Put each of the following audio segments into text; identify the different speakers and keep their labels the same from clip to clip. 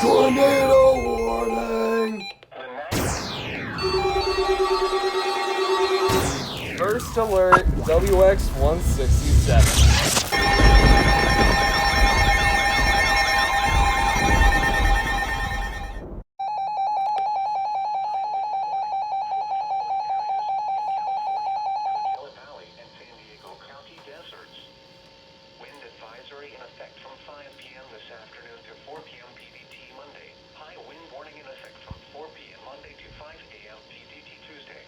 Speaker 1: Tornado warning!
Speaker 2: First alert, WX-167.
Speaker 3: Wind advisory in effect from 5 p.m. this afternoon to 4 p.m. PDT Monday. High wind warning in effect from 4 p.m. Monday to 5 a.m. PDT Tuesday.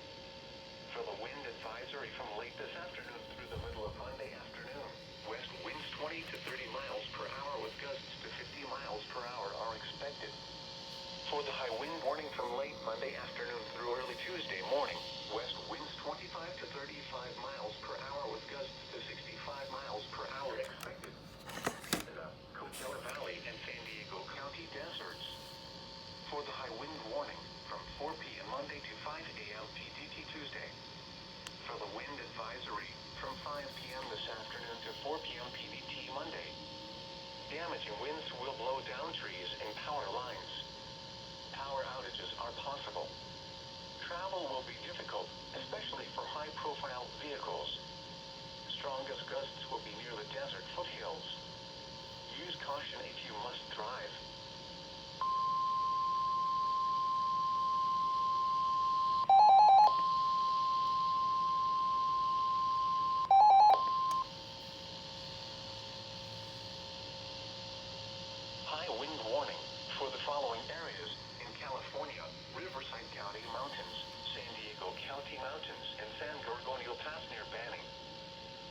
Speaker 3: For the wind advisory from late this afternoon through the middle of Monday afternoon, west winds 20 to 30 miles per hour with gusts to 50 miles per hour are expected. For the high wind warning from late Monday afternoon through early Tuesday morning, west winds 25 to 35 miles per hour with gusts to 65 miles per hour expected. In the Coachella Valley and San Diego County deserts. For the high wind warning from 4 p.m. Monday to 5 a.m. PDT Tuesday. For the wind advisory from 5 p.m. this afternoon to 4 p.m. PDT Monday. Damaging winds will blow down trees and power lines. Power outages are possible. Travel will be difficult, especially for high-profile vehicles. Strongest gusts will be near the desert foothills. Use caution if you must drive. High wind warning for the following areas in California: Riverside County Mountains, San Diego County Mountains, and San Gorgonio Pass near Banning.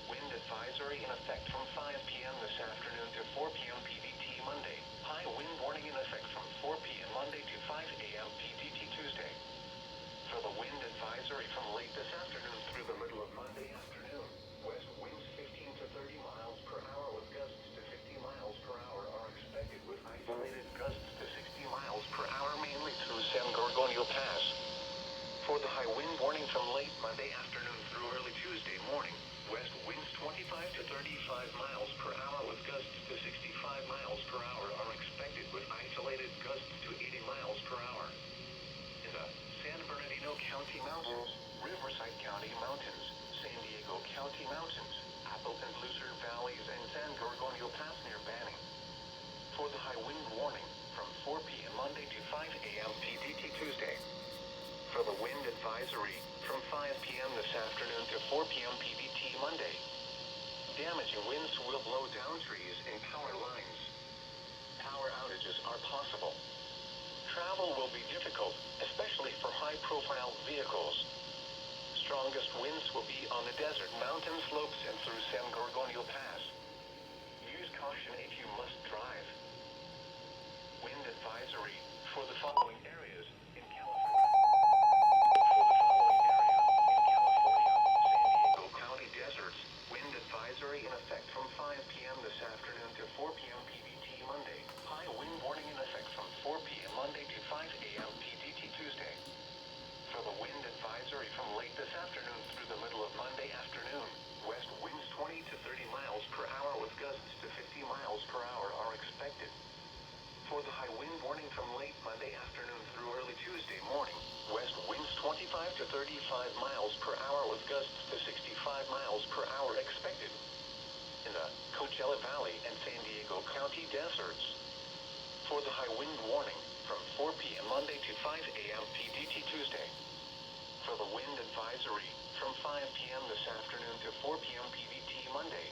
Speaker 3: Wind advisory in effect from 5 p.m. this afternoon to 4 p.m. PDT Monday. High wind warning in effect from 4 p.m. Monday to 5 a.m. PDT Tuesday. For the wind advisory from late this afternoon through the middle of Monday afternoon, west winds 15 to 30 miles per hour with gusts to 50 miles per hour are expected with isolated gusts to 60 miles per hour mainly through San Gorgonio Pass. For the high wind warning from late Monday afternoon through early Tuesday morning, west winds 25 to 35 miles per hour with gusts to 65 miles per hour are expected with isolated gusts to 80 miles per hour. In the San Bernardino County Mountains, Riverside County Mountains, San Diego County Mountains, Appleton Luzerne Valleys, and San Gorgonio Pass near Banning. For the high wind warning from 4 p.m. Monday to 5 a.m. PDT Tuesday. For the wind advisory from 5 p.m. this afternoon to 4 p.m. PDT Monday. Damaging winds will blow down trees and power lines. Power outages are possible. Travel will be difficult, especially for high-profile vehicles. Strongest winds will be on the desert, mountain slopes, and through San Gorgonio Pass. Use caution if you must drive. Wind advisory for the following areas in California. For the following area in California, San Diego County deserts, wind advisory in effect from 5 p.m. this afternoon to 4 p.m. PDT Monday. High wind warning in effect from 4 p.m. Monday to 5 a.m. PDT Tuesday. For the wind advisory from late this afternoon through the middle of Monday afternoon, west winds 20 to 30 miles per hour with gusts to 50 miles per hour are expected. For the high wind warning from late Monday afternoon through early Tuesday morning, west winds 25 to 35 miles per hour with gusts to 65 miles per hour expected. In the Coachella Valley and San Diego County deserts. For the high wind warning from 4 p.m. Monday to 5 a.m. PDT Tuesday. For the wind advisory from 5 p.m. this afternoon to 4 p.m. PDT Monday.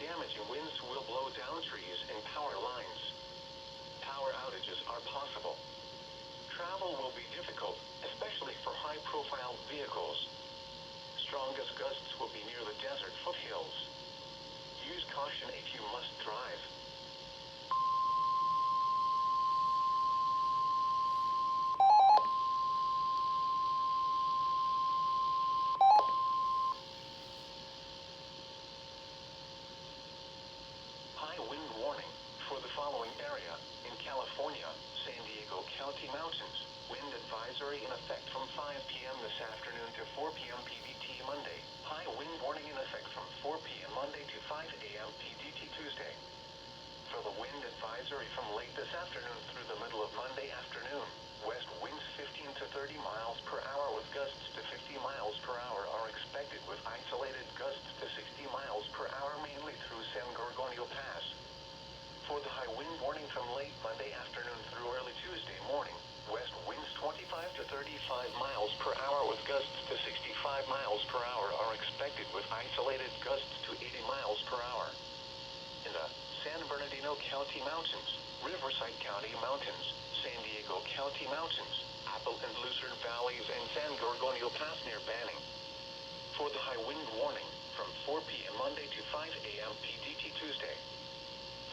Speaker 3: Damaging winds will blow down trees and power lines. Power outages are possible. Travel will be difficult, especially for high-profile vehicles. Strongest gusts will be near the desert foothills. Use caution if you must drive. High wind warning for the following area in California, San Diego County Mountains. Wind advisory in effect from 5 p.m. this afternoon to 4 p.m. PDT Monday. High wind warning in effect from 4 p.m. Monday to 5 a.m. PDT Tuesday. For the wind advisory from late this afternoon through the isolated gusts to 80 miles per hour. In the San Bernardino County Mountains, Riverside County Mountains, San Diego County Mountains, Apple and Lucerne Valleys, and San Gorgonio Pass near Banning. For the high wind warning, from 4 p.m. Monday to 5 a.m. PDT Tuesday.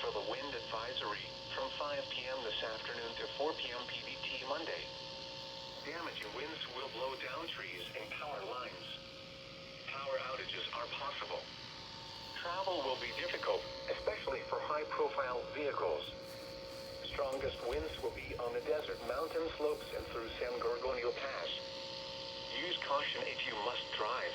Speaker 3: For the wind advisory, from 5 p.m. this afternoon to 4 p.m. PDT Monday. Damaging winds will blow down trees and power lines. Power outages are possible. Travel will be difficult, especially for high-profile vehicles. Strongest winds will be on the desert mountain slopes and through San Gorgonio Pass. Use caution if you must drive.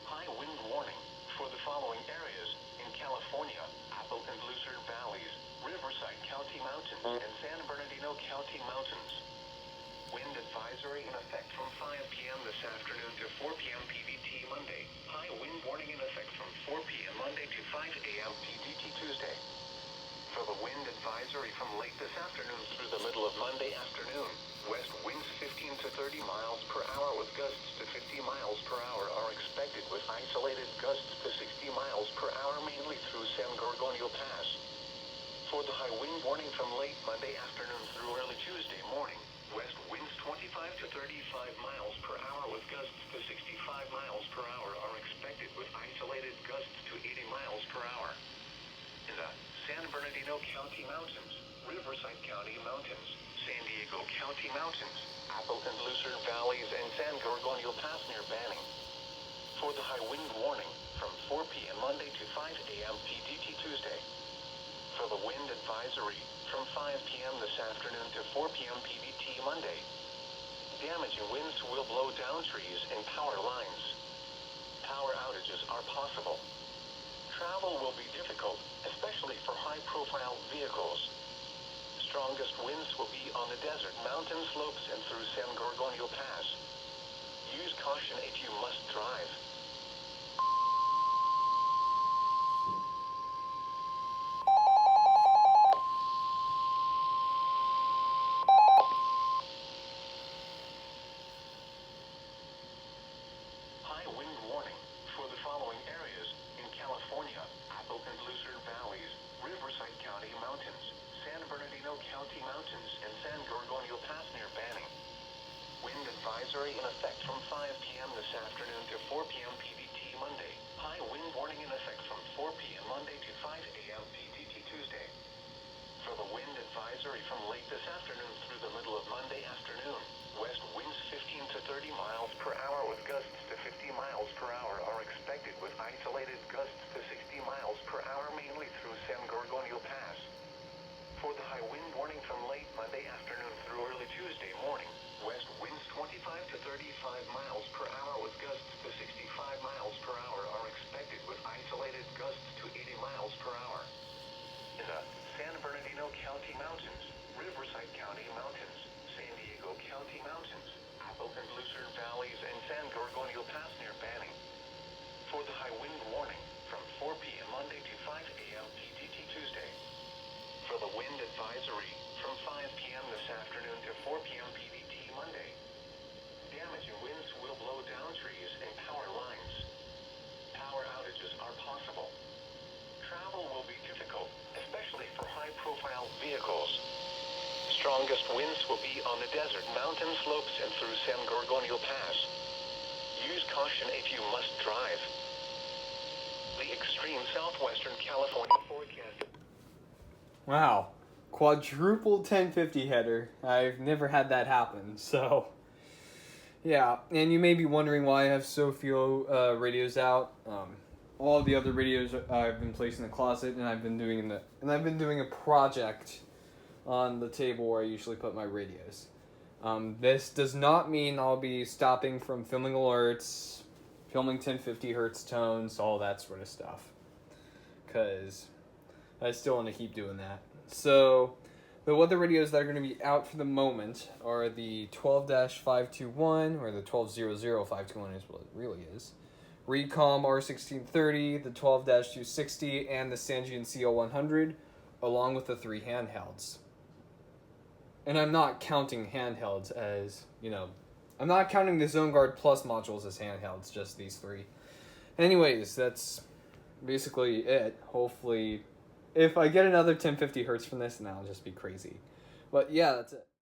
Speaker 3: High wind warning for the following areas in California, Apple and Lucerne Valleys, Riverside County Mountains, and San Bernardino County Mountains. Wind advisory in effect from 5 p.m. this afternoon to 4 p.m. PDT Monday. High wind warning in effect from 4 p.m. Monday to 5 a.m. PDT Tuesday. For the wind advisory from late this afternoon through the middle of Monday afternoon, west winds 15 to 30 miles per hour with gusts to 50 miles per hour are expected with isolated gusts to 60 miles per hour mainly through San Gorgonio Pass. For the high wind warning from late Monday afternoon through early Tuesday morning, west winds 25 to 35 miles per hour with gusts to 65 miles per hour are expected with isolated gusts to 80 miles per hour. In the San Bernardino County Mountains, Riverside County Mountains, San Diego County Mountains, Apple and Lucerne Valleys, and San Gorgonio Pass near Banning. For the high wind warning, from 4 p.m. Monday to 5 a.m. PDT Tuesday. For the wind advisory, from 5 p.m. this afternoon to 4 p.m. PDT Monday. Damaging winds will blow down trees and power lines. Power outages are possible. Travel will be difficult, especially for high-profile vehicles. Strongest winds will be on the desert mountain slopes and through San Gorgonio Pass. Use caution if you must drive. High wind warning for the following areas in California, Apple and Lucerne Valleys, Riverside County Mountains, San Bernardino County Mountains, and San Gorgonio Pass near Banning. Wind advisory in effect from 5 p.m. this afternoon to 4 p.m. PDT Monday. High wind warning in effect from 4 p.m. Monday to 5 a.m. PDT Tuesday. For the wind advisory from late this afternoon through the middle of Monday afternoon, west winds 15 to 30 miles per hour with gusts to 50 miles per hour are expected with isolated gusts to 60 miles per hour mainly through San Gorgonio Pass. For the high wind warning from late Monday afternoon through early Tuesday morning, west winds 25 to 35 miles per hour with gusts to 65 miles per hour are expected with isolated gusts to 80 miles per hour. In the San Bernardino County Mountains, Riverside County Mountains, San Diego County Mountains, Apple and Lucerne Valleys, and San Gorgonio Pass near Banning. For the high wind warning, from 4 p.m. Monday to 5 a.m. PDT Tuesday. For the wind advisory, from 5 p.m. this afternoon to 4 p.m. PDT Monday. Damaging winds will blow down trees and power lines. Power outages are possible. Travel will be difficult, especially for high-profile vehicles. Strongest winds will be on the desert mountain slopes and through San Gorgonio Pass. Use caution if you must drive. The extreme southwestern California forecast.
Speaker 1: Wow. Quadruple 1050 header. I've never had that happen, so... Yeah, and you may be wondering why I have so few radios out. All the other radios I've been placed in the closet, and I've been doing a project on the table where I usually put my radios. This does not mean I'll be stopping from filming alerts, filming 1050 hertz tones, all that sort of stuff. Because I still want to keep doing that. So, the other radios that are going to be out for the moment are the 12-521, or the 1200-521 is what it really is, Recom R1630, the 12-260, and the Sangean CL100, along with the 3 handhelds. And I'm not counting handhelds as, I'm not counting the Zone Guard Plus modules as handhelds, just these 3. Anyways, that's basically it. Hopefully, if I get another 1050 hertz from this, then I'll just be crazy. But yeah, that's it.